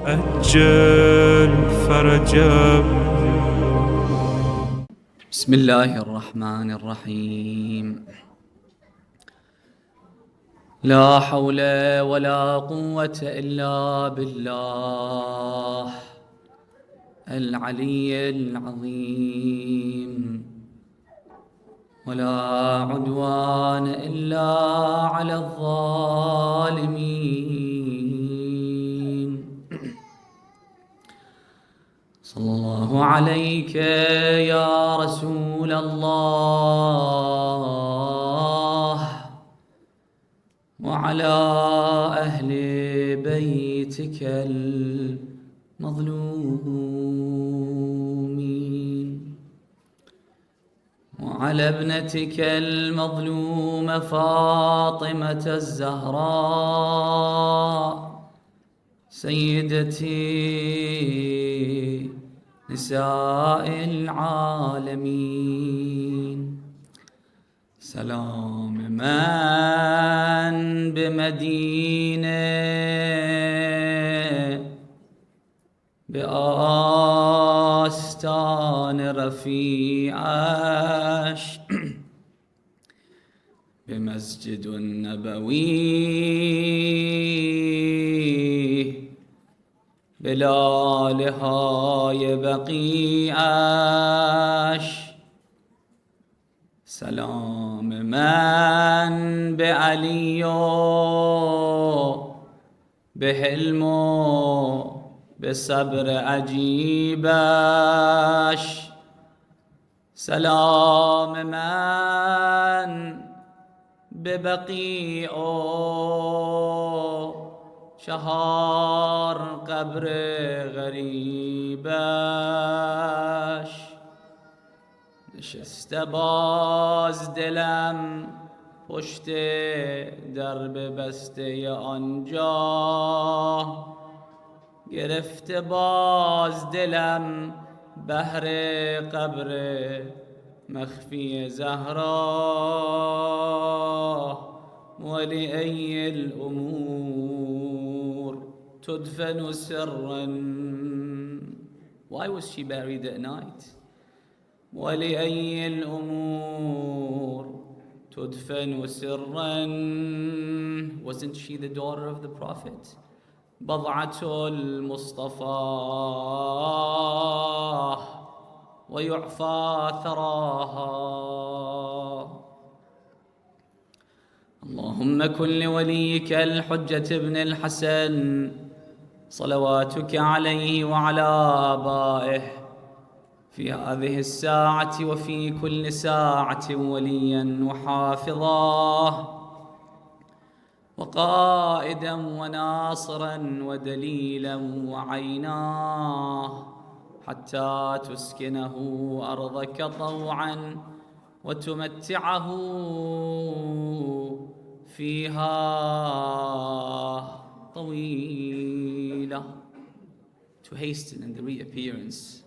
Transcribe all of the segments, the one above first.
أجل فرجا. بسم الله الرحمن الرحيم. لا حول ولا قوة إلا بالله العلي العظيم. ولا عدوان إلا على الظالمين. صلى الله عليك يا رسول الله وعلى أهل بيتك المظلومين وعلى ابنتك المظلومة فاطمة الزهراء سيدتي نساء العالمين. سلام من بمدينة بآستان رفيعش بمسجد النبوي بلالهای بقیعش. سلام من به علی و به حلم و به صبر عجیبش. سلام من به بقیع و 4 قبر غریبش. نشسته باز دلم پشت درب بسته آنجا، گرفته باز دلم بهر قبر مخفی زهرا. ولأي الأمور تدفن سرا. Why was she buried at night? ولأي الأمور تدفن سرا. Wasn't she the daughter of the Prophet? بضعة المصطفى ويعفى ثراها. اللهم كن لوليك الحجة ابن الحسن صلواتك عليه وعلى آبائه في هذه الساعة وفي كل ساعة وليا وحافظا وقائدا وناصرا ودليلا وعينا، حتى تسكنه أرضك طوعا وتمتعه فيها طويلة. To hasten in the reappearance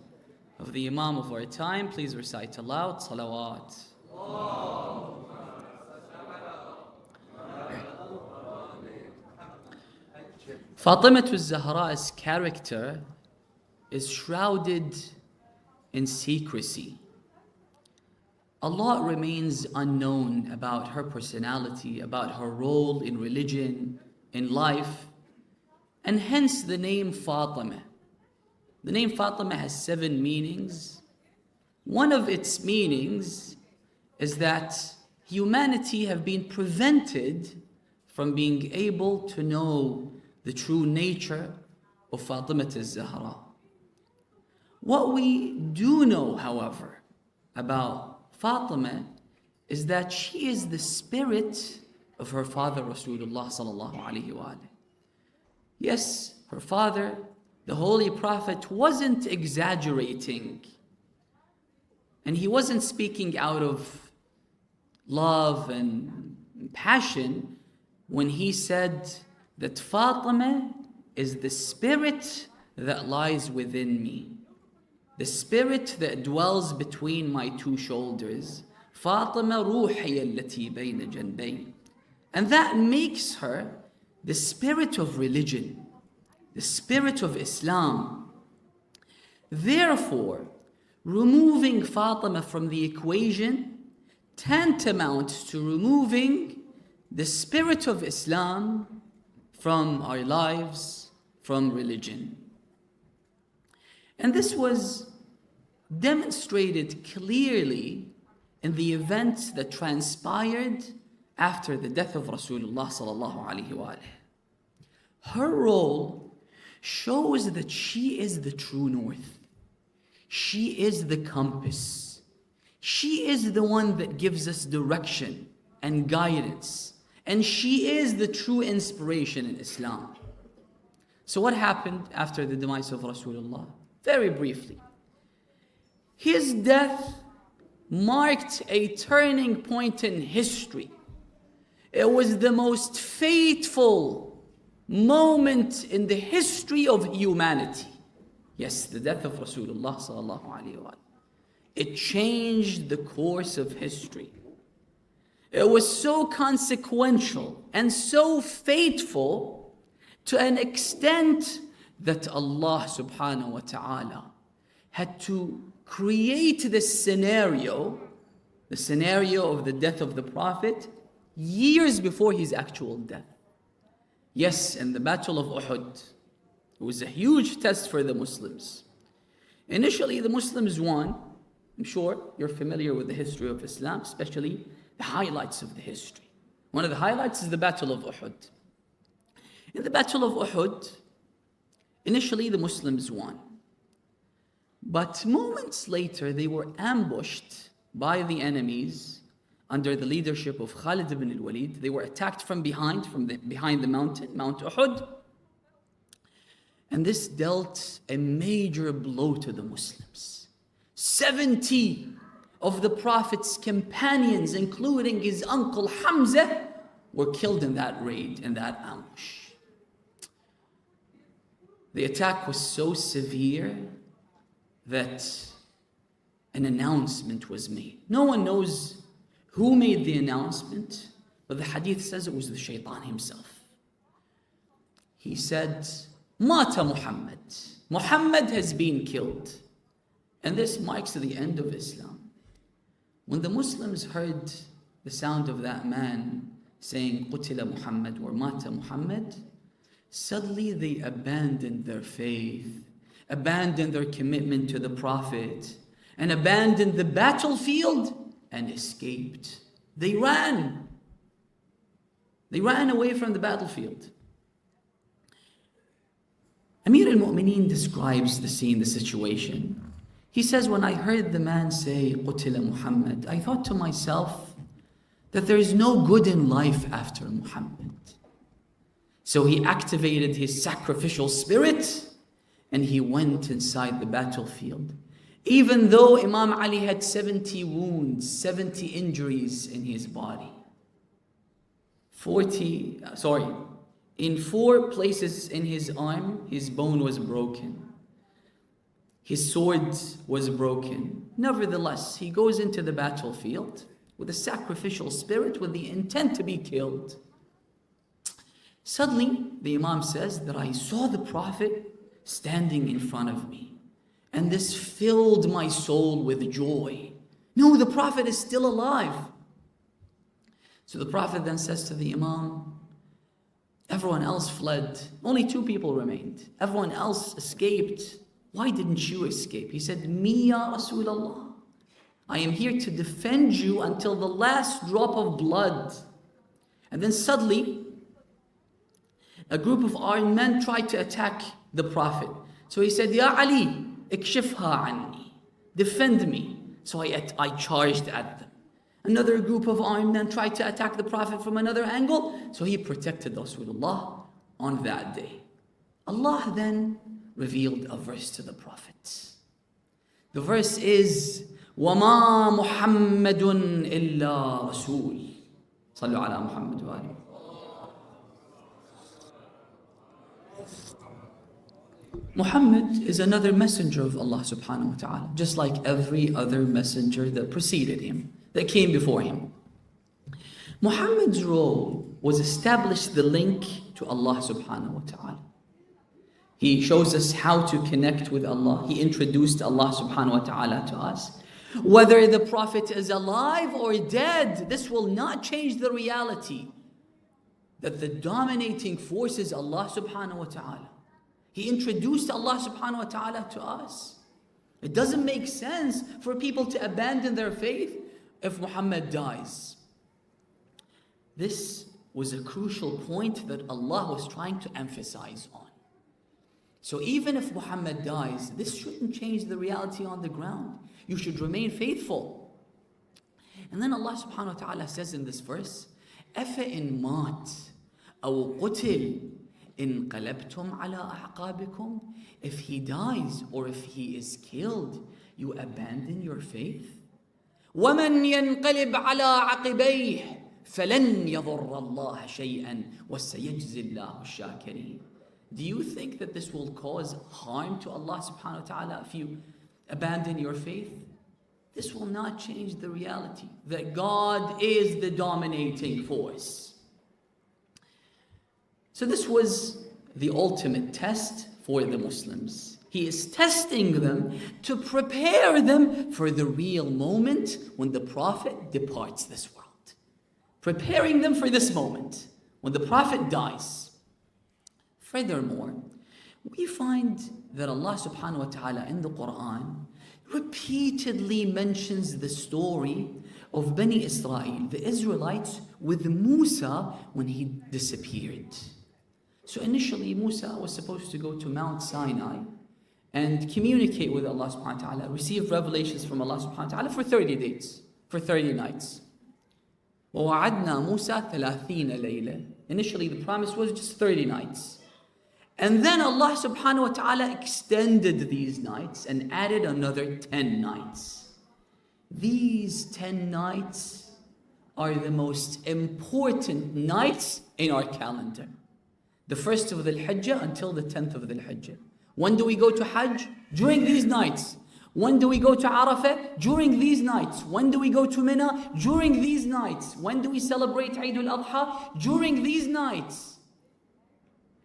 of the Imam of our time, please recite aloud salawat. Fatima al-Zahra's character is shrouded in secrecy. Allah remains unknown about her personality, about her role in religion, in life, and hence the name Fatima. The name Fatima has 7 meanings. One of its meanings is that humanity have been prevented from being able to know the true nature of Fatima al-Zahra. What we do know, however, about Fatima is that she is the spirit of her father Rasulullah sallallahu alaihi wa alihi. Yes, her father, the Holy Prophet, wasn't exaggerating, and he wasn't speaking out of love and passion when he said that Fatima is the spirit that lies within me, the spirit that dwells between my 2 shoulders. Fatima ruhi allati bayna janbayn. And that makes her the spirit of religion, the spirit of Islam. Therefore, removing Fatima from the equation tantamount to removing the spirit of Islam from our lives, from religion. And this was demonstrated clearly in the events that transpired after the death of Rasulullah sallallahu alaihi wasallam. Her role shows that she is the true north. She is the compass. She is the one that gives us direction and guidance. And she is the true inspiration in Islam. So what happened after the demise of Rasulullah? Very briefly. His death marked a turning point in history. It was the most fateful moment in the history of humanity. Yes, the death of Rasulullah sallallahu alaihi wasallam. It changed the course of history. It was so consequential and so fateful to an extent that Allah subhanahu wa ta'ala had to create this scenario, the scenario of the death of the Prophet, years before his actual death. Yes, in the Battle of Uhud, it was a huge test for the Muslims. Initially, the Muslims won. I'm sure you're familiar with the history of Islam, especially the highlights of the history. One of the highlights is the Battle of Uhud. In the Battle of Uhud, initially the Muslims won. But moments later, they were ambushed by the enemies under the leadership of Khalid ibn al-Walid. They were attacked from behind the mountain, Mount Uhud. And this dealt a major blow to the Muslims. 70 of the Prophet's companions, including his uncle Hamza, were killed in that raid, in that ambush. The attack was so severe that an announcement was made. No one knows who made the announcement, but the hadith says it was the shaitan himself. He said, Mata Muhammad. Muhammad has been killed. And this marks the end of Islam. When the Muslims heard the sound of that man saying, Qutila Muhammad or Mata Muhammad, suddenly they abandoned their faith, abandoned their commitment to the Prophet, and abandoned the battlefield and escaped. They ran. They ran away from the battlefield. Amir al-Mu'mineen describes the scene, the situation. He says, when I heard the man say, Qutila Muhammad, I thought to myself that there is no good in life after Muhammad. So he activated his sacrificial spirit and he went inside the battlefield. Even though Imam Ali had 70 wounds, 70 injuries in his body. In 4 places in his arm, his bone was broken. His sword was broken. Nevertheless, he goes into the battlefield with a sacrificial spirit, with the intent to be killed. Suddenly, the Imam says that I saw the Prophet standing in front of me, and this filled my soul with joy. No, the Prophet is still alive. So the Prophet then says to the Imam, everyone else fled. Only 2 people remained. Everyone else escaped. Why didn't you escape? He said, Me, Ya Rasulullah. I am here to defend you until the last drop of blood. And then suddenly, a group of armed men tried to attack the Prophet. So he said, Ya Ali, ikshifha anni. Defend me. So I charged at them. Another group of armed men tried to attack the Prophet from another angle. So he protected Rasulullah on that day. Allah then revealed a verse to the Prophet. The verse is, وَمَا مُحَمَّدٌ إِلَّا رَسُولٌ. صلوا على محمد وآله. Muhammad is another messenger of Allah subhanahu wa ta'ala, just like every other messenger that preceded him, that came before him. Muhammad's role was establish the link to Allah subhanahu wa ta'ala. He shows us how to connect with Allah. He introduced Allah subhanahu wa ta'ala to us. Whether the Prophet is alive or dead, this will not change the reality that the dominating force is Allah subhanahu wa ta'ala. He introduced Allah subhanahu wa ta'ala to us. It doesn't make sense for people to abandon their faith if Muhammad dies. This was a crucial point that Allah was trying to emphasize on. So even if Muhammad dies, this shouldn't change the reality on the ground. You should remain faithful. And then Allah subhanahu wa ta'ala says in this verse, أَفَإِن مَاتْ أَوْ قُتِلْ انقلبتم على أعقابكم. If he dies or if he is killed, you abandon your faith. ومن ينقلب على عقبيه فلن يضر الله شيئا وسيجزي الله الشاكرين. Do you think that this will cause harm to Allah subhanahu wa ta'ala if you abandon your faith? This will not change the reality that God is the dominating force. So this was the ultimate test for the Muslims. He is testing them to prepare them for the real moment when the Prophet departs this world. Preparing them for this moment when the Prophet dies. Furthermore, we find that Allah subhanahu wa ta'ala in the Quran repeatedly mentions the story of Bani Israel, the Israelites, with Musa when he disappeared. So initially Musa was supposed to go to Mount Sinai and communicate with Allah subhanahu wa ta'ala, receive revelations from Allah subhanahu wa ta'ala for 30 days, for 30 nights. وَوَعَدْنَا مُوسَى 30 لَيْلًا. Initially the promise was just 30 nights. And then Allah subhanahu wa ta'ala extended these nights and added another 10 nights. These 10 nights are the most important nights in our calendar. The 1st of Dhul Hijjah until the 10th of Dhul Hijjah. When do we go to Hajj? During these nights. When do we go to Arafah? During these nights. When do we go to Mina? During these nights. When do we celebrate Eid al-Adha? During these nights.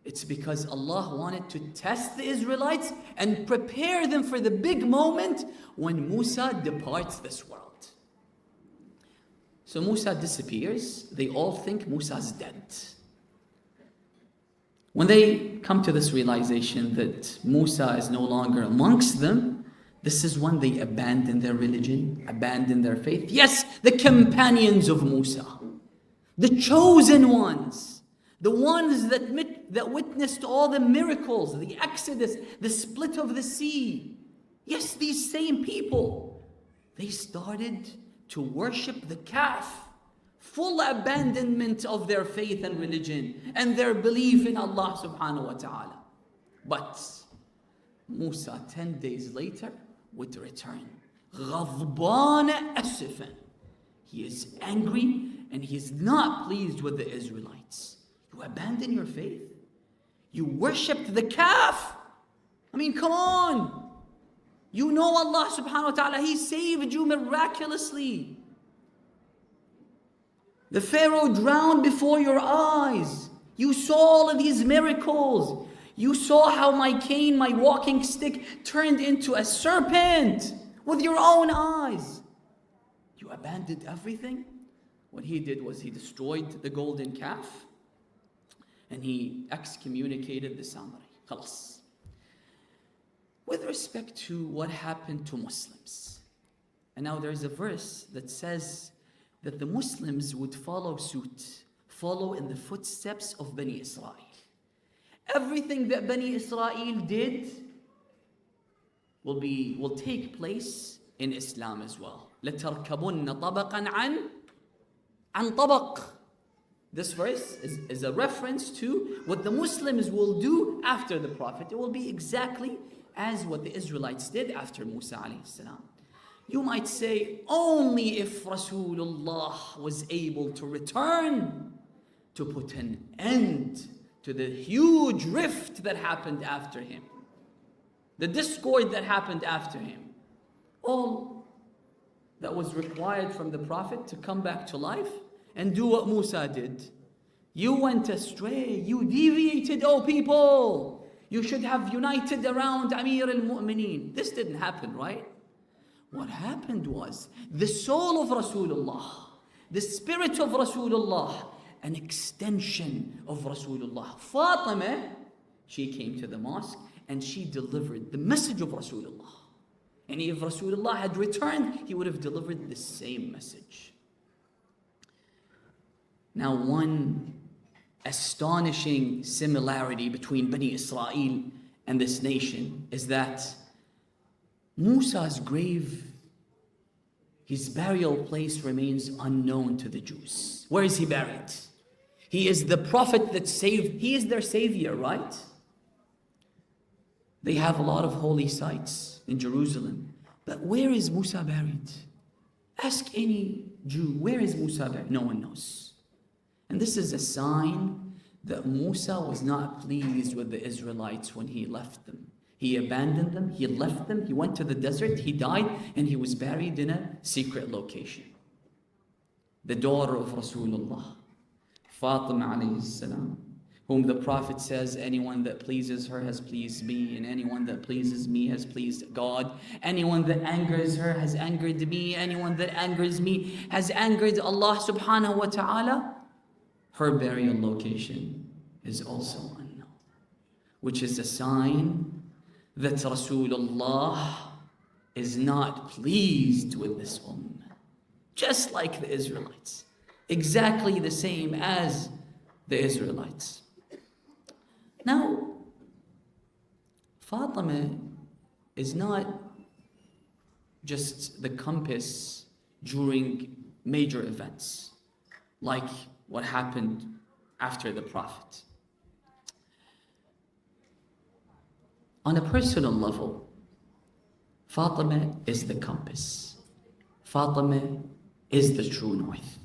It's because Allah wanted to test the Israelites and prepare them for the big moment when Musa departs this world. So Musa disappears. They all think Musa's dead. When they come to this realization that Musa is no longer amongst them, this is when they abandon their religion, abandon their faith. Yes, the companions of Musa, the chosen ones, the ones that witnessed all the miracles, the Exodus, the split of the sea. Yes, these same people, they started to worship the calf. Full abandonment of their faith and religion and their belief in Allah subhanahu wa ta'ala. But Musa 10 days later would return. غَضْبَانَ أَسِفًا. He is angry and he is not pleased with the Israelites. You abandon your faith? You worshipped the calf? I mean, come on. You know Allah subhanahu wa ta'ala, He saved you miraculously. The Pharaoh drowned before your eyes. You saw all of these miracles. You saw how my cane, my walking stick, turned into a serpent with your own eyes. You abandoned everything? What he did was he destroyed the golden calf and he excommunicated the samurai. Khalas. With respect to what happened to Muslims. And now there's a verse that says that the Muslims would follow suit, follow in the footsteps of Bani Israel. Everything that Bani Israel did will take place in Islam as well. لَتَرْكَبُنَّ طَبَقًا عَنْ طَبَقٍ. This verse is a reference to what the Muslims will do after the Prophet. It will be exactly as what the Israelites did after Musa alayhi salam. You might say, only if Rasulullah was able to return to put an end to the huge rift that happened after him, the discord that happened after him. All that was required from the Prophet to come back to life and do what Musa did. You went astray, you deviated, oh people. You should have united around Amir al-Mu'mineen. This didn't happen, right? What happened was the soul of Rasulullah, the spirit of Rasulullah, an extension of Rasulullah. Fatima, she came to the mosque and she delivered the message of Rasulullah. And if Rasulullah had returned, he would have delivered the same message. Now, one astonishing similarity between Bani Israel and this nation is that Musa's grave, his burial place remains unknown to the Jews. Where is he buried? He is the prophet that saved, he is their savior, right? They have a lot of holy sites in Jerusalem. But where is Musa buried? Ask any Jew, where is Musa buried? No one knows. And this is a sign that Musa was not pleased with the Israelites when he left them. He abandoned them, he left them, he went to the desert, he died, and he was buried in a secret location. The daughter of Rasulullah, Fatima alayhi salam, whom the Prophet says, anyone that pleases her has pleased me, and anyone that pleases me has pleased God. Anyone that angers her has angered me, anyone that angers me has angered Allah subhanahu wa ta'ala. Her burial location is also unknown, which is a sign that Rasulullah is not pleased with this ummah. Just like the Israelites. Exactly the same as the Israelites. Now, Fatima is not just the compass during major events, like what happened after the Prophet. On a personal level, Fatima is the compass. Fatima is the true north.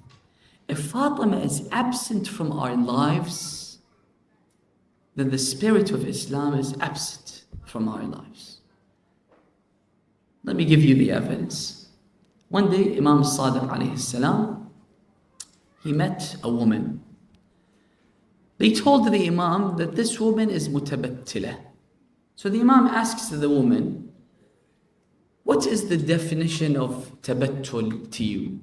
If Fatima is absent from our lives, then the spirit of Islam is absent from our lives. Let me give you the evidence. One day, Imam Sadiq alayhi salam, he met a woman. They told the Imam that this woman is mutabattila. So the Imam asks the woman, what is the definition of tabattul to you?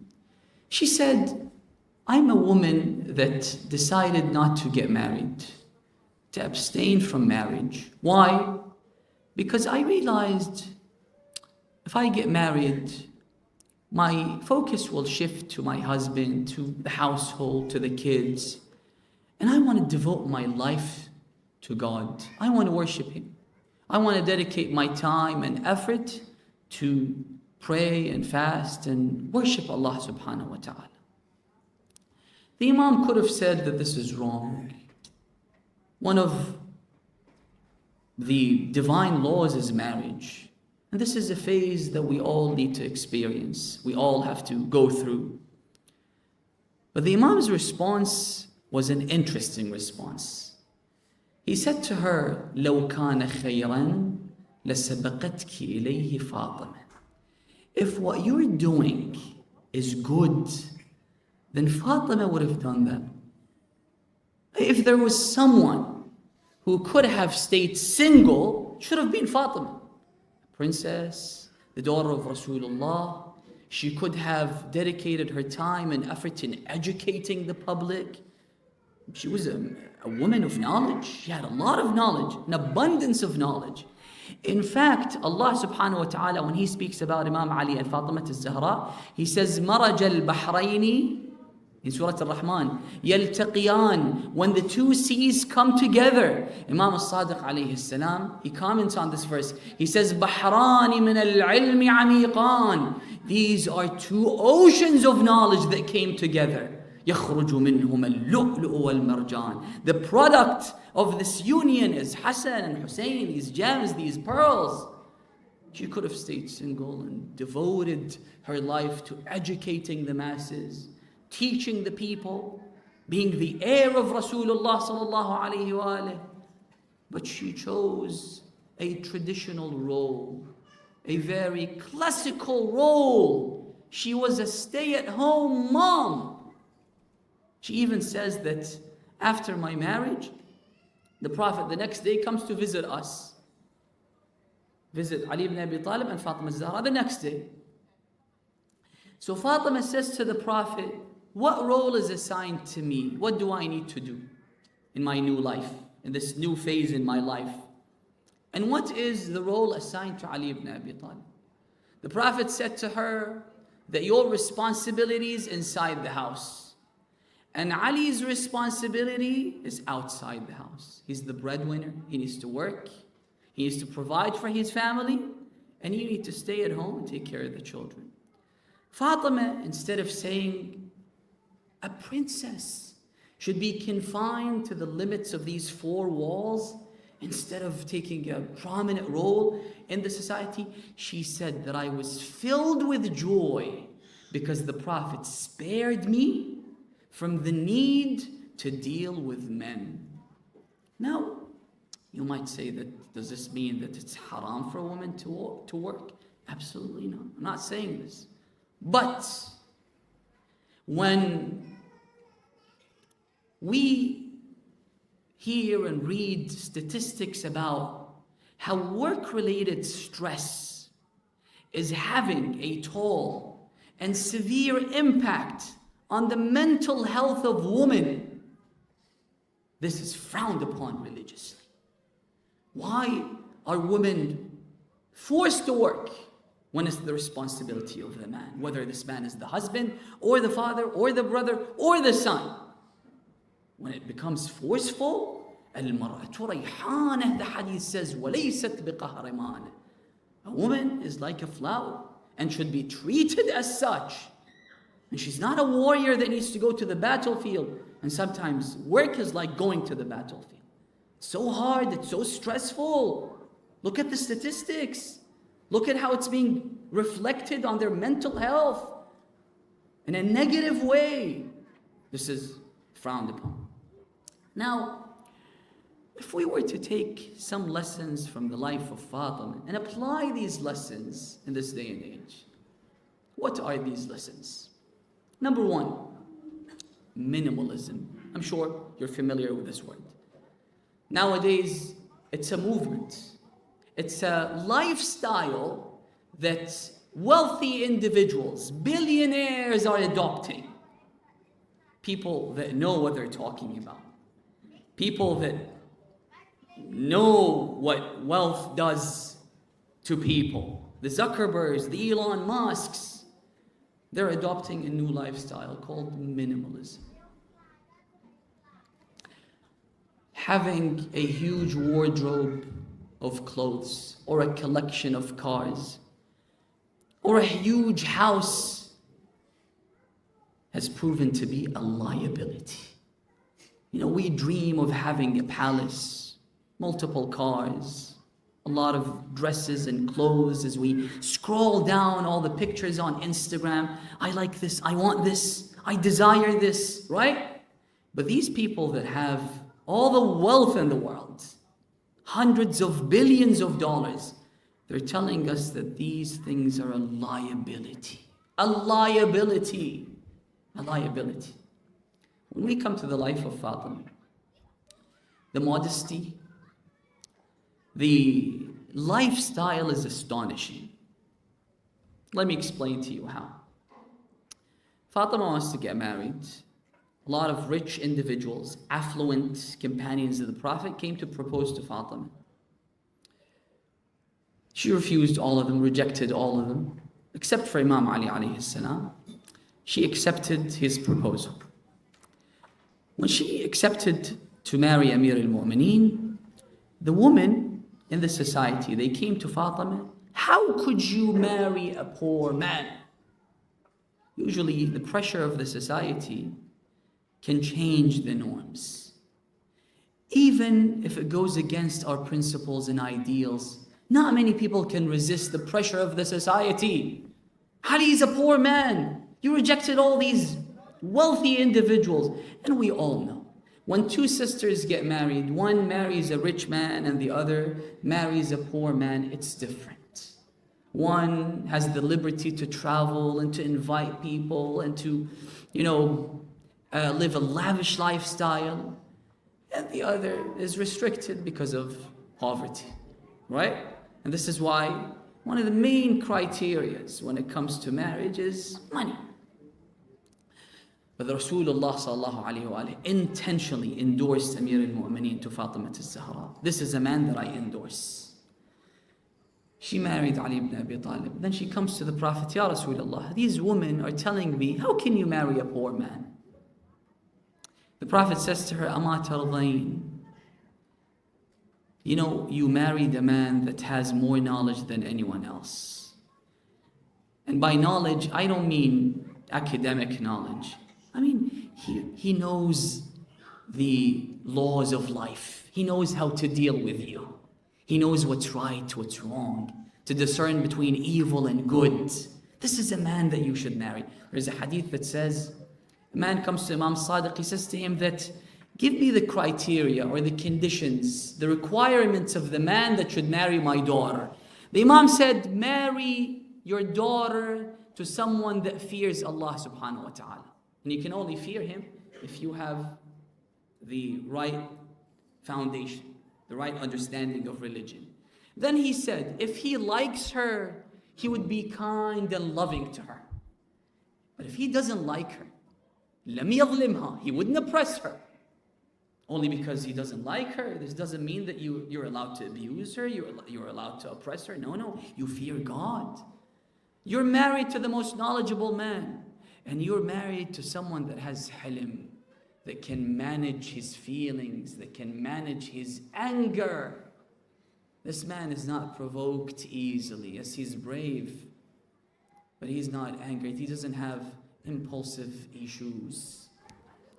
She said, I'm a woman that decided not to get married, to abstain from marriage. Why? Because I realized if I get married, my focus will shift to my husband, to the household, to the kids. And I want to devote my life to God. I want to worship Him. I want to dedicate my time and effort to pray and fast and worship Allah subhanahu wa ta'ala. The Imam could have said that this is wrong. One of the divine laws is marriage. And this is a phase that we all need to experience. We all have to go through. But the Imam's response was an interesting response. He said to her, لو كان خيرا لسبقتك إليه فاطمة. If what you're doing is good, then Fatima would have done that. If there was someone who could have stayed single, it should have been Fatima. Princess, the daughter of Rasulullah. She could have dedicated her time and effort in educating the public. She was a woman of knowledge. She had a lot of knowledge, an abundance of knowledge. In fact, Allah subhanahu wa ta'ala, when He speaks about Imam Ali and Fatima al-Zahra, He says, مَرَجَ الْبَحْرَيْنِ in Surah Al-Rahman, يَلْتَقِيَانِ, when the two seas come together. Imam al-Sadiq alayhi salam, he comments on this verse. He says, بَحْرَانِ مِنَ الْعِلْمِ عَمِيقَانِ. These are two oceans of knowledge that came together. يَخْرُجُ مِنْهُمَا اللُّؤْلُؤُ وَالْمَرْجَانِ. The product of this union is Hassan and Hussein, these gems, these pearls. She could have stayed single and devoted her life to educating the masses, teaching the people, being the heir of Rasulullah sallallahu alayhi wa alayhi. But she chose a traditional role, a very classical role. She was a stay-at-home mom. She even says that after my marriage, the Prophet the next day comes to visit us. Visit Ali ibn Abi Talib and Fatima Zahra the next day. So Fatima says to the Prophet, what role is assigned to me? What do I need to do in my new life, in this new phase in my life? And what is the role assigned to Ali ibn Abi Talib? The Prophet said to her that your responsibility is inside the house. And Ali's responsibility is outside the house. He's the breadwinner. He needs to work. He needs to provide for his family. And you need to stay at home and take care of the children. Fatima, instead of saying a princess should be confined to the limits of these four walls, instead of taking a prominent role in the society, she said that I was filled with joy because the Prophet spared me from the need to deal with men. Now, you might say that, does this mean that it's haram for a woman to work? Absolutely not. I'm not saying this. But when we hear and read statistics about how work-related stress is having a toll and severe impact on the mental health of women, this is frowned upon religiously. Why are women forced to work when it's the responsibility of the man, whether this man is the husband or the father or the brother or the son? When it becomes forceful, المرأة ريحانة, the hadith says, وَلَيْسَتْ بِقَهْرِمَانَ. A woman is like a flower and should be treated as such. And she's not a warrior that needs to go to the battlefield. And sometimes work is like going to the battlefield. It's so hard, it's so stressful. Look at the statistics. Look at how it's being reflected on their mental health in a negative way. This is frowned upon. Now, if we were to take some lessons from the life of Fatima and apply these lessons in this day and age, what are these lessons? Number one, minimalism. I'm sure you're familiar with this word. Nowadays, it's a movement. It's a lifestyle that wealthy individuals, billionaires are adopting. People that know what they're talking about. People that know what wealth does to people. The Zuckerbergs, the Elon Musks, they're adopting a new lifestyle called minimalism. Having a huge wardrobe of clothes, or a collection of cars, or a huge house has proven to be a liability. You know, we dream of having a palace, multiple cars, a lot of dresses and clothes as we scroll down all the pictures on Instagram. I like this, I want this, I desire this, right? But these people that have all the wealth in the world, hundreds of billions of dollars, they're telling us that these things are a liability. A liability. A liability. When we come to the life of Fatima, the modesty, the lifestyle is astonishing. Let me explain to you how. Fatima wants to get married. A lot of rich individuals, affluent companions of the Prophet came to propose to Fatima. She refused all of them, rejected all of them, except for Imam Ali alayhi salam. She accepted his proposal. When she accepted to marry Amir al-Mu'mineen, the women in the society, they came to Fatima, how could you marry a poor man? Usually the pressure of the society can change the norms. Even if it goes against our principles and ideals, not many people can resist the pressure of the society. Ali is a poor man. You rejected all these wealthy individuals. And we all know, when two sisters get married, one marries a rich man and the other marries a poor man, it's different. One has the liberty to travel and to invite people and to, live a lavish lifestyle, and the other is restricted because of poverty, right? And this is why one of the main criteria when it comes to marriage is money. But the Rasulullah sallallahu alayhi wa intentionally endorsed Amir al-Mu'mineen to Fatima al-Zahra. This is a man that I endorse. She married Ali ibn Abi Talib. Then she comes to the Prophet, Ya Rasulullah, these women are telling me, how can you marry a poor man? The Prophet says to her, Ama tardayn. You know, you married a man that has more knowledge than anyone else. And by knowledge, I don't mean academic knowledge. I mean, he knows the laws of life. He knows how to deal with you. He knows what's right, what's wrong, to discern between evil and good. This is a man that you should marry. There's a hadith that says, a man comes to Imam Sadiq, he says to him that, give me the criteria or the conditions, the requirements of the man that should marry my daughter. The Imam said, marry your daughter to someone that fears Allah subhanahu wa ta'ala. And you can only fear him if you have the right foundation, the right understanding of religion. Then he said, if he likes her, he would be kind and loving to her. But if he doesn't like her, لم يظلمها, he wouldn't oppress her. Only because he doesn't like her, this doesn't mean that you're allowed to abuse her, you're allowed to oppress her. No, you fear God. You're married to the most knowledgeable man. And you're married to someone that has hilm, that can manage his feelings, that can manage his anger. This man is not provoked easily. Yes, he's brave, but he's not angered. He doesn't have impulsive issues.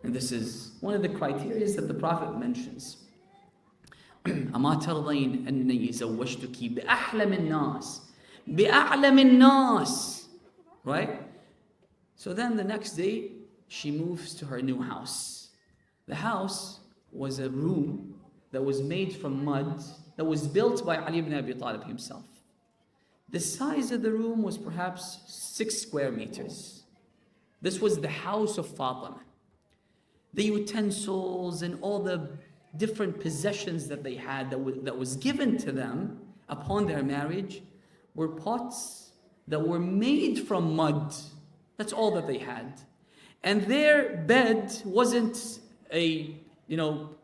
And this is one of the criteria that the Prophet mentions. أما ترضين أني زوجتك بأحلم الناس بأعلم الناس. Right? So then the next day, she moves to her new house. The house was a room that was made from mud, that was built by Ali ibn Abi Talib himself. The size of the room was perhaps 6 square meters. This was the house of Fatima. The utensils and all the different possessions that they had that was given to them upon their marriage were pots that were made from mud. That's all that they had. And their bed wasn't a,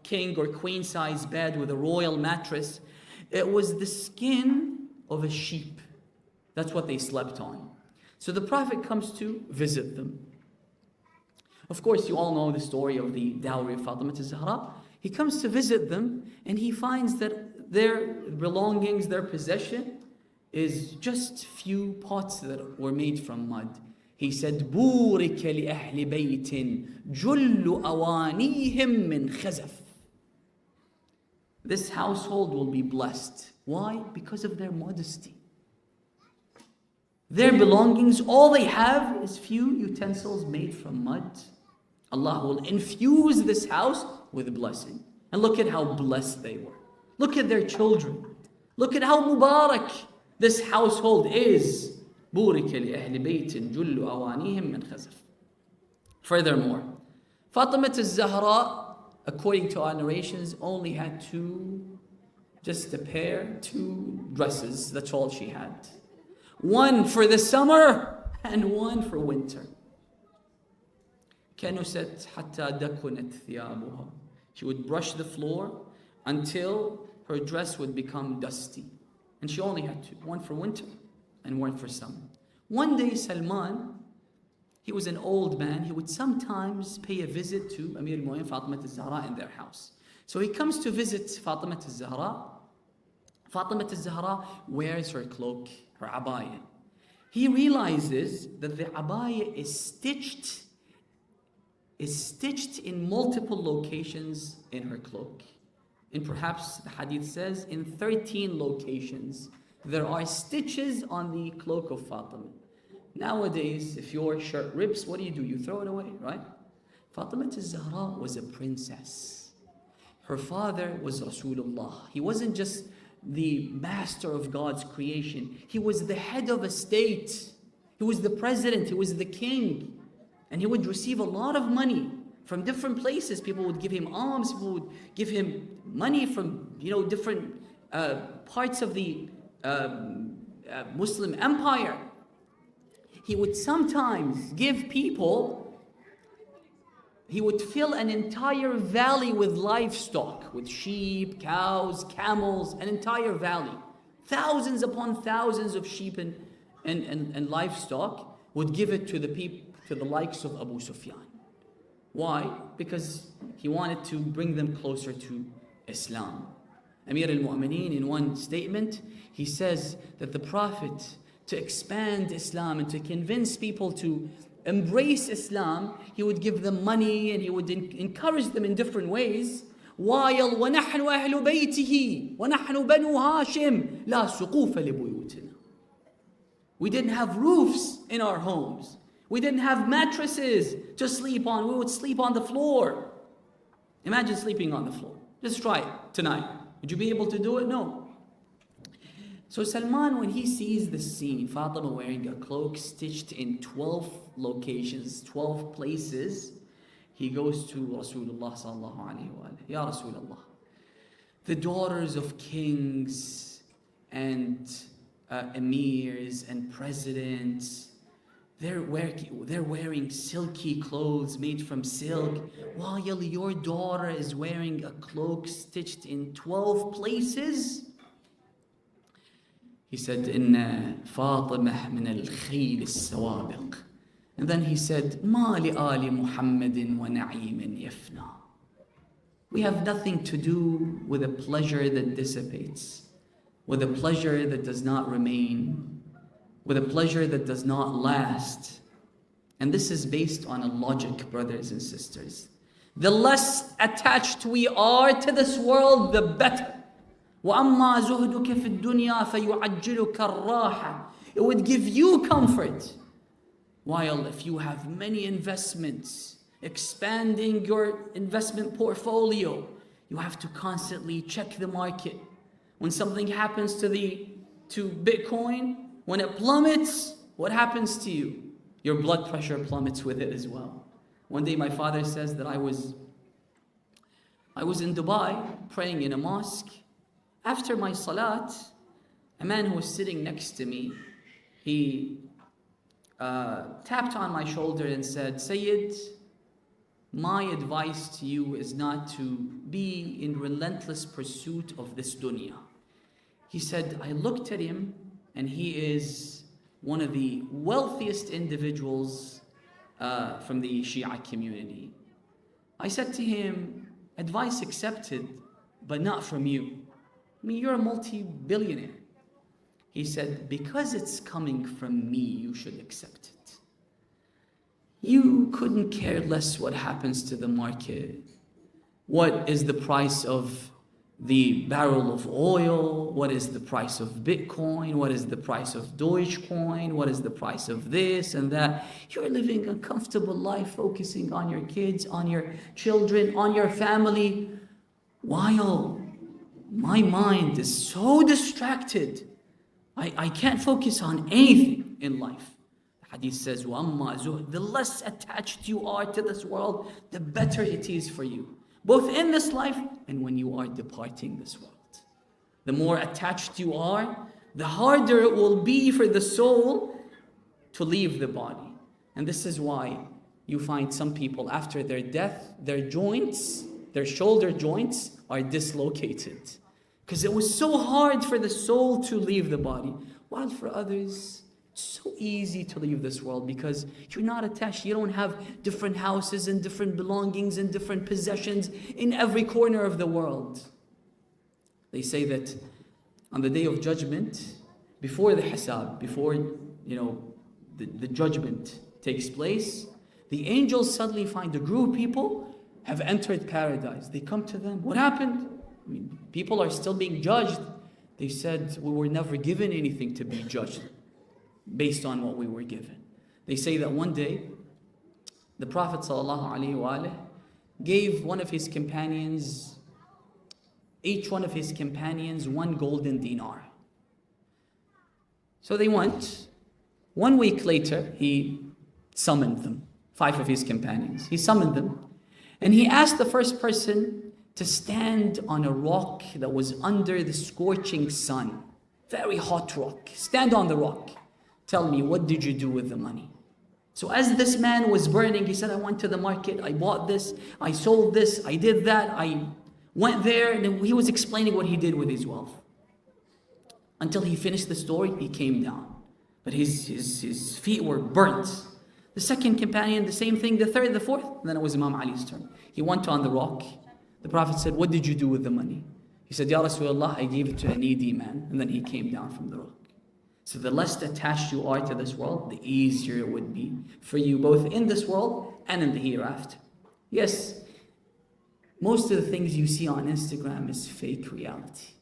king or queen size bed with a royal mattress. It was the skin of a sheep. That's what they slept on. So the Prophet comes to visit them. Of course, you all know the story of the dowry of Fatima al-Zahra. He comes to visit them and he finds that their belongings, their possession, is just few pots that were made from mud. He said, بُورِكَ لِأَهْلِ بَيْتٍ جُلُّ أَوَانِيهِمْ مِنْ خَزَفٍ. This household will be blessed. Why? Because of their modesty. Their belongings, all they have is few utensils made from mud. Allah will infuse this house with blessing. And look at how blessed they were. Look at their children. Look at how Mubarak this household is. بُورِكَ لِأَهْلِ بَيْتٍ جُلُّ أَوَانِيهِمْ مِنْ خَزَفٍ. Furthermore, Fatima al-Zahra, according to our narrations, only had two dresses. That's all she had. One for the summer and one for winter. كَنُسَتْ حَتَّى دَكُنَتْ ثِيَابُهَا. She would brush the floor until her dress would become dusty. And she only had two, one for winter and one for summer. One day Salman, he was an old man, he would sometimes pay a visit to Amir al-Mu'minin Fatima al-Zahra in their house. So he comes to visit Fatima al-Zahra. Fatima al-Zahra wears her cloak, her abaya. He realizes that the abaya is stitched in multiple locations in her cloak. And perhaps the hadith says in 13 locations there are stitches on the cloak of Fatima. Nowadays, if your shirt rips, what do? You throw it away, right? Fatima al-Zahra was a princess. Her father was Rasulullah. He wasn't just the master of God's creation. He was the head of a state. He was the president. He was the king. And he would receive a lot of money from different places. People would give him alms, people would give him money from, different parts of the Muslim empire. He would sometimes give people, he would fill an entire valley with livestock, with sheep, cows, camels, an entire valley. Thousands upon thousands of sheep and livestock, would give it to the people, to the likes of Abu Sufyan. Why? Because he wanted to bring them closer to Islam. Amir al-Mu'mineen, in one statement, he says that the Prophet, to expand Islam and to convince people to embrace Islam, he would give them money and he would encourage them in different ways. while وَنَحْنُ أَهْلُ بَيْتِهِ وَنَحْنُ بَنُو هَاشِمْ لَا سُقُوفَ لِبُيُوتِنَا. We didn't have roofs in our homes. We didn't have mattresses to sleep on. We would sleep on the floor. Imagine sleeping on the floor. Just try it tonight. Would you be able to do it? No. So Salman, when he sees the scene, Fatima wearing a cloak stitched in 12 locations, 12 places, he goes to Rasulullah sallallahu alayhi wa alayhi. Ya Rasulullah, the daughters of kings and emirs and presidents, they're wearing silky clothes made from silk, while your daughter is wearing a cloak stitched in 12 places. He said, Inna Fatimah min al-khayl al-sawabiq. And then he said, Ma li ali Muhammadin wa na'imin yafna. We have nothing to do with a pleasure that dissipates, with a pleasure that does not remain, with a pleasure that does not last. And this is based on a logic, brothers and sisters. The less attached we are to this world, the better. وَأَمَّا زُهْدُكَ فِي الدُّنْيَا فَيُعَجِّلُكَ الرَّاحَةِ. It would give you comfort. While if you have many investments, expanding your investment portfolio, you have to constantly check the market. When something happens to Bitcoin, when it plummets, what happens to you? Your blood pressure plummets with it as well. One day my father says that I was in Dubai praying in a mosque. After my salat, a man who was sitting next to me, he tapped on my shoulder and said, Sayyid, my advice to you is not to be in relentless pursuit of this dunya. He said, I looked at him, and he is one of the wealthiest individuals from the Shia community. I said to him, advice accepted, but not from you. I mean, you're a multi-billionaire. He said, because it's coming from me, you should accept it. You couldn't care less what happens to the market. What is the price of the barrel of oil? What is the price of Bitcoin? What is the price of Dogecoin? What is the price of this and that? You're living a comfortable life, focusing on your kids, on your children, on your family, while my mind is so distracted. I can't focus on anything in life. The hadith says, the less attached you are to this world, the better it is for you, both in this life and when you are departing this world. The more attached you are, the harder it will be for the soul to leave the body. And this is why you find some people after their death, their joints, their shoulder joints are dislocated. Because it was so hard for the soul to leave the body. While for others, it's so easy to leave this world because you're not attached. You don't have different houses and different belongings and different possessions in every corner of the world. They say that on the day of judgment, before the hisab, before the judgment takes place, the angels suddenly find a group of people have entered paradise. They come to them. What happened? I mean, people are still being judged. They said, we were never given anything to be judged based on what we were given. They say that one day, the Prophet ﷺ gave one of his companions, each one of his companions, 1 golden dinar. So they went. 1 week later, he summoned them, 5 of his companions. He summoned them. And he asked the first person to stand on a rock that was under the scorching sun. Very hot rock. Stand on the rock. Tell me, what did you do with the money? So as this man was burning, he said, I went to the market, I bought this, I sold this, I did that, I went there, and he was explaining what he did with his wealth. Until he finished the story, he came down. But his feet were burnt. The second companion, the same thing, the third, the fourth, then it was Imam Ali's turn. He went on the rock. The Prophet said, what did you do with the money? He said, Ya Rasulullah, I gave it to a needy man. And then he came down from the rock. So the less attached you are to this world, the easier it would be for you both in this world and in the hereafter. Yes, most of the things you see on Instagram is fake reality.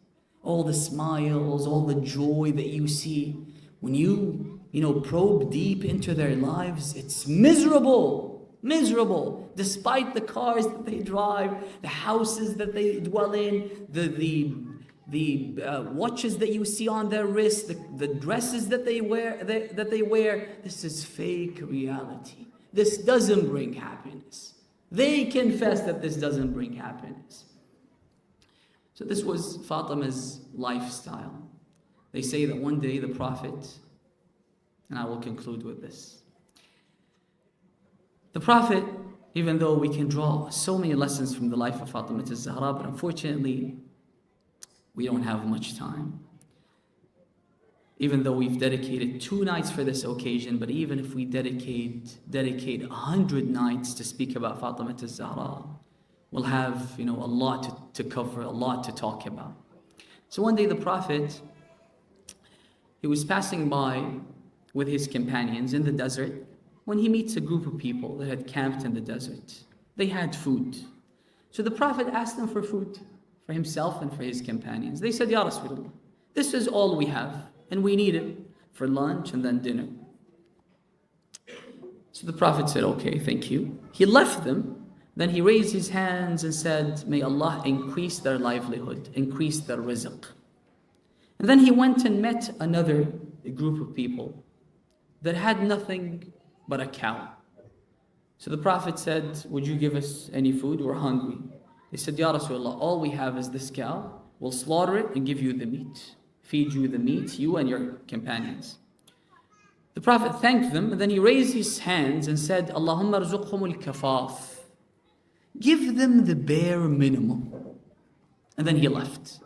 All the smiles, all the joy that you see, when you probe deep into their lives, it's miserable. Miserable. Despite the cars that they drive, the houses that they dwell in, the watches that you see on their wrists, the dresses that they wear, this is fake reality. This doesn't bring happiness. They confess that this doesn't bring happiness. So this was Fatima's lifestyle. They say that one day the Prophet, and I will conclude with this. The Prophet, even though we can draw so many lessons from the life of Fatima al-Zahra, but unfortunately, we don't have much time. Even though we've dedicated 2 nights for this occasion, but even if we dedicate 100 nights to speak about Fatima al-Zahra, we'll have a lot to cover, a lot to talk about. So one day the Prophet, he was passing by with his companions in the desert when he meets a group of people that had camped in the desert. They had food. So the Prophet asked them for food, for himself and for his companions. They said, Ya Rasulullah, this is all we have, and we need it for lunch and then dinner. So the Prophet said, okay, thank you. He left them. Then he raised his hands and said, may Allah increase their livelihood, increase their rizq. And then he went and met another group of people that had nothing but a cow. So the Prophet said, would you give us any food? We're hungry. They said, Ya Rasulullah, all we have is this cow. We'll slaughter it and give you the meat. Feed you the meat, you and your companions. The Prophet thanked them, and then he raised his hands and said, Allahumma rzuqhum al-kafaf. Give them the bare minimum. And then he left.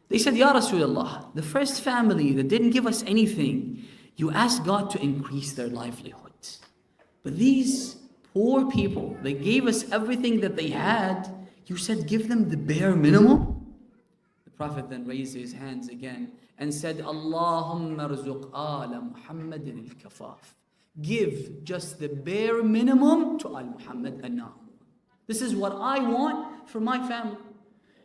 They said, Ya Rasulullah, the first family that didn't give us anything, you asked God to increase their livelihood. But these poor people, they gave us everything that they had, you said give them the bare minimum? The Prophet then raised his hands again and said, Allahumma rzuq ala Muhammadin al-kafaf. Give just the bare minimum to al-Muhammad and This is what I want for my family.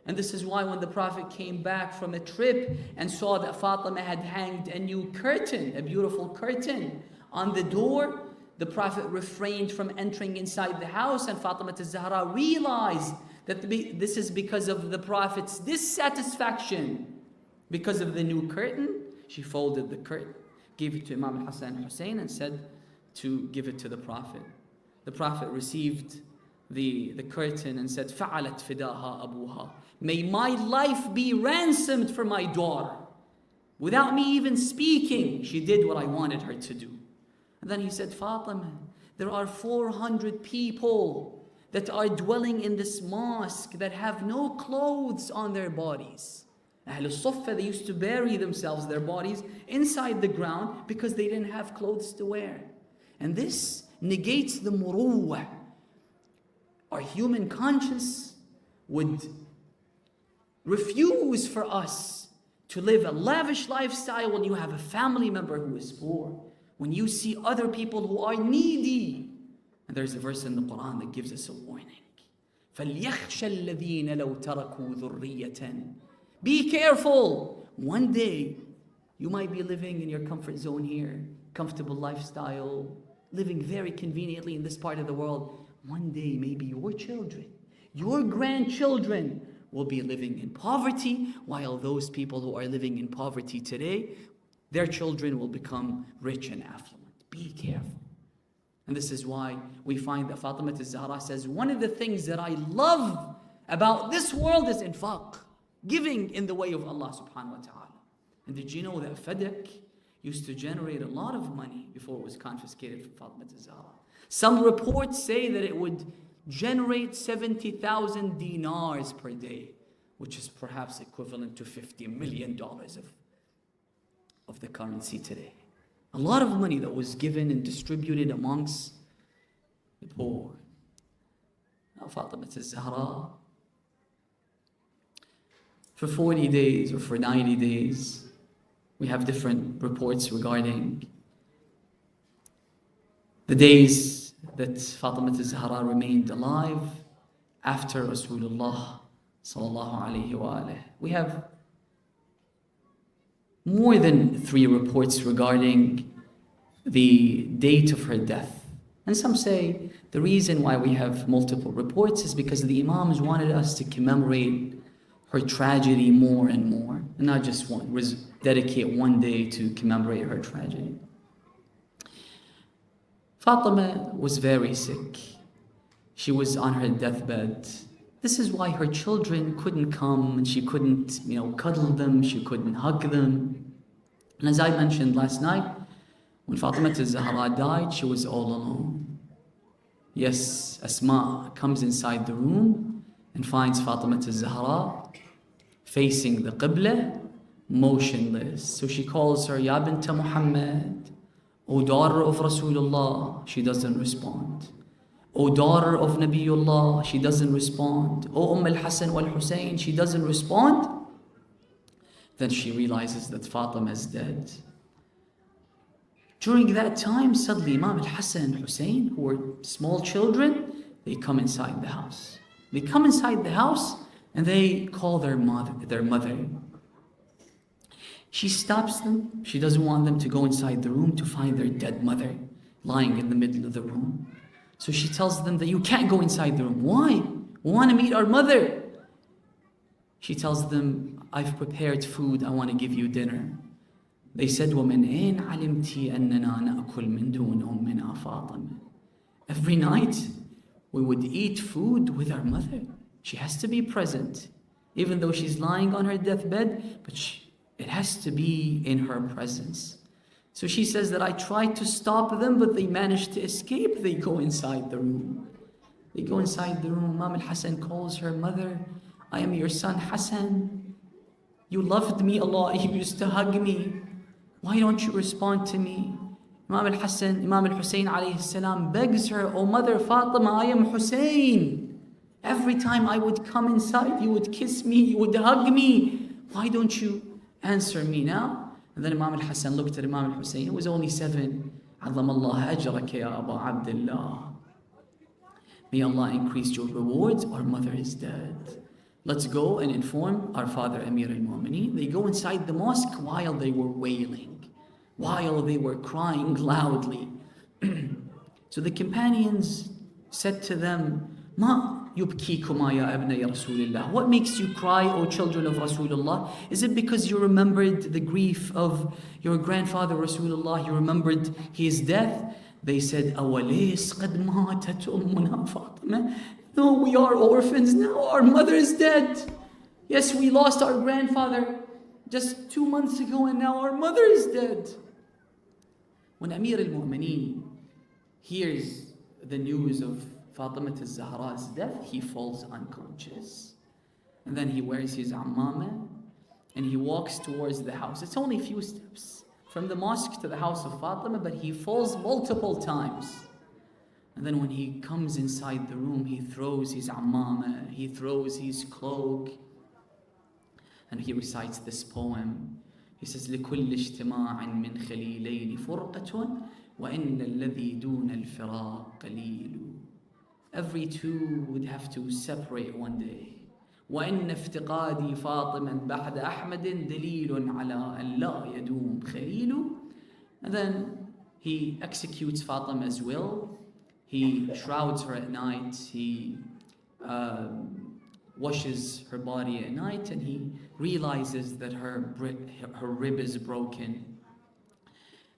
And this is why when the Prophet came back from a trip and saw that Fatima had hanged a new curtain, a beautiful curtain on the door, the Prophet refrained from entering inside the house, and Fatima al-Zahra realized that this is because of the Prophet's dissatisfaction. Because of the new curtain, she folded the curtain, gave it to Imam al-Hassan and Hussein, and said to give it to the Prophet. The Prophet received the curtain and said, فَعَلَتْ فِدَاهَا أَبُوهَا. May my life be ransomed for my daughter. Without me even speaking, she did what I wanted her to do. And then he said, Fatima, there are 400 people that are dwelling in this mosque that have no clothes on their bodies. Ahlul Suffah, they used to bury themselves, their bodies, inside the ground because they didn't have clothes to wear. And this negates the muruwah. Our human conscience would refuse for us to live a lavish lifestyle when you have a family member who is poor, when you see other people who are needy. And there's a verse in the Quran that gives us a warning. فَلْيَخْشَ الَّذِينَ لَوْ تَرَكُوا ذُرِّيَّةً. Be careful. One day, you might be living in your comfort zone here, comfortable lifestyle, living very conveniently in this part of the world. One day, maybe your children, your grandchildren will be living in poverty, while those people who are living in poverty today, their children will become rich and affluent. Be careful. And this is why we find that Fatima al-Zahra says, one of the things that I love about this world is infaq, giving in the way of Allah subhanahu wa ta'ala. And did you know that Fadak used to generate a lot of money before it was confiscated from Fatima al-Zahra? Some reports say that it would generate 70,000 dinars per day, which is perhaps equivalent to $50 million of the currency today. A lot of money that was given and distributed amongst the poor. Now Fatima al-Zahra, for 40 days or for 90 days, we have different reports regarding the days that Fatima al-Zahra remained alive after Rasulullah sallallahu alayhi wa alayhi. We have more than 3 reports regarding the date of her death. And some say the reason why we have multiple reports is because the Imams wanted us to commemorate her tragedy more and more, and not just dedicate one day to commemorate her tragedy. Fatima was very sick. She was on her deathbed. This is why her children couldn't come, and she couldn't, cuddle them, she couldn't hug them. And as I mentioned last night, when Fatima al-Zahra died, she was all alone. Yes, Asma comes inside the room and finds Fatima al-Zahra facing the Qibla, motionless. So she calls her, Ya Binta Muhammad, O daughter of Rasulullah. She doesn't respond. O daughter of Nabiullah. She doesn't respond. O al-Hasan wal-Hussein. She doesn't respond. Then she realizes that Fatima is dead. During that time, suddenly Imam al-Hasan and Hussein, who were small children, they come inside the house. They come inside the house and they call their mother. She stops them. She doesn't want them to go inside the room to find their dead mother lying in the middle of the room. So she tells them that you can't go inside the room. Why? We want to meet our mother. She tells them, I've prepared food. I want to give you dinner. They said, وَمِنْ أَيْنَ عَلِمْتِ أَنَّنَا نَأْكُلْ مِنْ دُونِ أُمِّنَا فَاطِمَةَ. Every night, we would eat food with our mother. She has to be present, even though she's lying on her deathbed, but it has to be in her presence. So she says that I tried to stop them, but they managed to escape. They go inside the room. They go inside the room. Imam al-Hasan calls her mother, I am your son Hassan. You loved me a lot. You used to hug me. Why don't you respond to me? Imam al-Hussein alayhi salam begs her, O mother Fatima, I am Hussein. Every time I would come inside, you would kiss me, you would hug me. Why don't you answer me now? And then Imam al-Hasan looked at Imam al-Hussein. He was only 7. عَظَمَ اللَّهَ أَجْرَكَ يَا أَبَا عَبْدِ اللَّهِ. May Allah increase your rewards. Our mother is dead. Let's go and inform our father Amir al-Mu'mineen. They go inside the mosque while they were wailing, while they were crying loudly. So the companions said to them, Ma yubkikuma ya abnay Rasulullah. What makes you cry, O children of Rasulullah? Is it because you remembered the grief of your grandfather Rasulullah? You remembered his death? They said, Awalis qad matat ummuna Fatima. No, we are orphans now. Our mother is dead. Yes, we lost our grandfather just 2 months ago, and now our mother is dead. When Amir al-Mu'mineen hears the news of Fatima al-Zahra's death, he falls unconscious. And then he wears his ammama and he walks towards the house. It's only a few steps from the mosque to the house of Fatima, but he falls multiple times. And then when he comes inside the room, he throws his ammama, he throws his cloak, and he recites this poem. He says, لِكُلِّ اجْتِمَاعٍ مِّنْ خَلِيلَيْنِ فُرْقَةٌ وَإِنَّ الَّذِي دُونَ الْفِرَاقَ قَلِيلٌ. Every two would have to separate one day. وَإِنَّ افتقادي فاطمًا بعد أحمد دليل على أن لا يدوم خليل. And then he executes Fatima's will. He shrouds her at night. He washes her body at night, and he realizes that her rib is broken.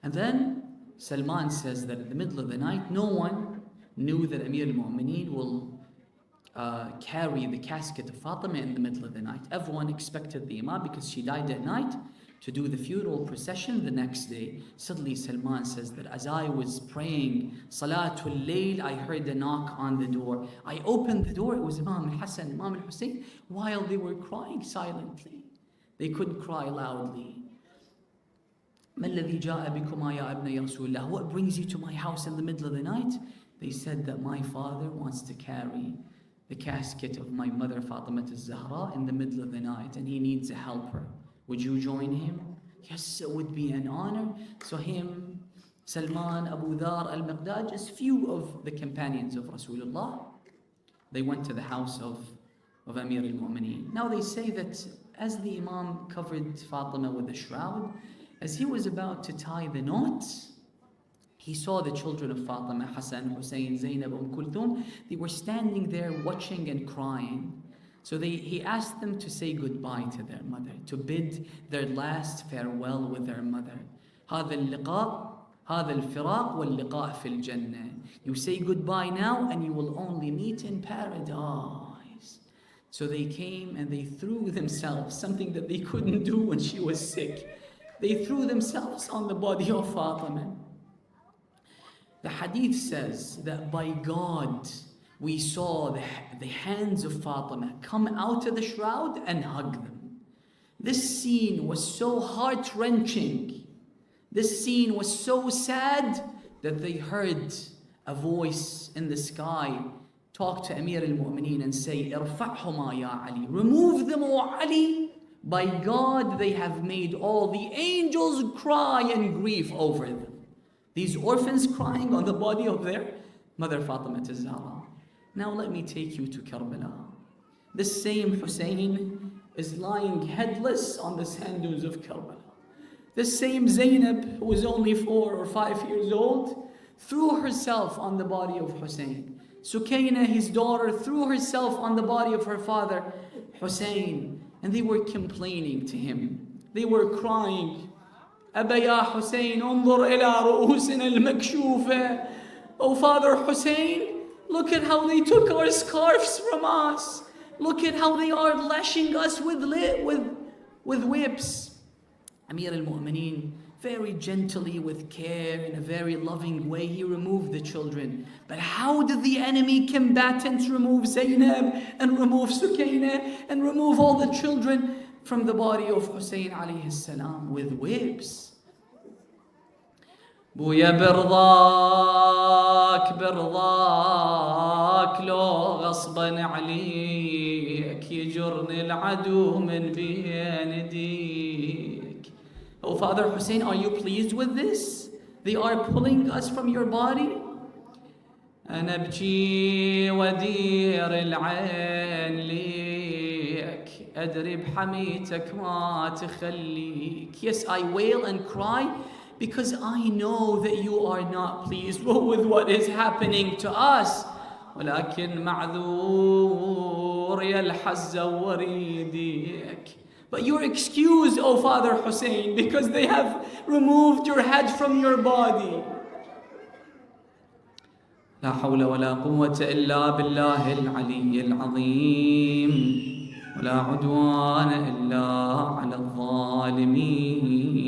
And then Salman says that in the middle of the night, no one knew that Amir al-Mu'mineen will carry the casket of Fatima in the middle of the night. Everyone expected the Imam, because she died at night, to do the funeral procession the next day. Suddenly Salman says that as I was praying Salatul Layl, I heard a knock on the door. I opened the door, it was Imam al-Hassan, Imam al-Hussein, while they were crying silently. They couldn't cry loudly. What brings you to my house in the middle of the night? They said that my father wants to carry the casket of my mother Fatima al-Zahra in the middle of the night, and he needs a helper. Would you join him? Yes, it would be an honor. So him, Salman, Abu Dhar, Al-Miqdad, just few of the companions of Rasulullah, they went to the house of Amir al-Mu'mineen. Now they say that as the Imam covered Fatima with a shroud, as he was about to tie the knot, he saw the children of Fatima, Hassan, Hussein, Zainab, Kulthum. They were standing there watching and crying. So he asked them to say goodbye to their mother, to bid their last farewell with their mother. هذا اللقاء هذا الفراق واللقاء في الجنة. You say goodbye now and you will only meet in paradise. So they came and they threw themselves, something that they couldn't do when she was sick. They threw themselves on the body of Fatima. The hadith says that by God, we saw the hands of Fatima come out of the shroud and hug them. This scene was so heart-wrenching. This scene was so sad that they heard a voice in the sky talk to Amir al-Mu'mineen and say, "Irfa'huma ya Ali." Remove them, O Ali. By God, they have made all the angels cry and grieve over them. These orphans crying on the body of their mother Fatima al-Zahra. Now let me take you to Karbala. This same Hussein is lying headless on the sand dunes of Karbala. This same Zainab, who was only 4 or 5 years old, threw herself on the body of Hussein. Sukaina, his daughter, threw herself on the body of her father, Hussein. And they were complaining to him. They were crying, "Aba ya Hussein, unzur ila ru'usina al-makshoofa." Oh, Father Hussein, look at how they took our scarves from us. Look at how they are lashing us with whips. Amir al-Mu'mineen, very gently, with care, in a very loving way, he removed the children. But how did the enemy combatants remove Zainab and remove Sukaina and remove all the children from the body of Hussein alayhi salam? With whips. بويا برضاك لو غصبا عليك يجرني العدو من بين يديك. Oh, Father Hussein, are you pleased with this? They are pulling us from your body. أنا أبكي ودير العين ليك أدري بحميتك ما تخليك. Yes, I wail and cry because I know that you are not pleased with what is happening to us. ولكن معذور يا الحزة وريديك. But you're excused, O Father Hussein, because they have removed your head from your body. لا حول ولا قوة إلا بالله العلي العظيم ولا عدوان إلا على الظالمين.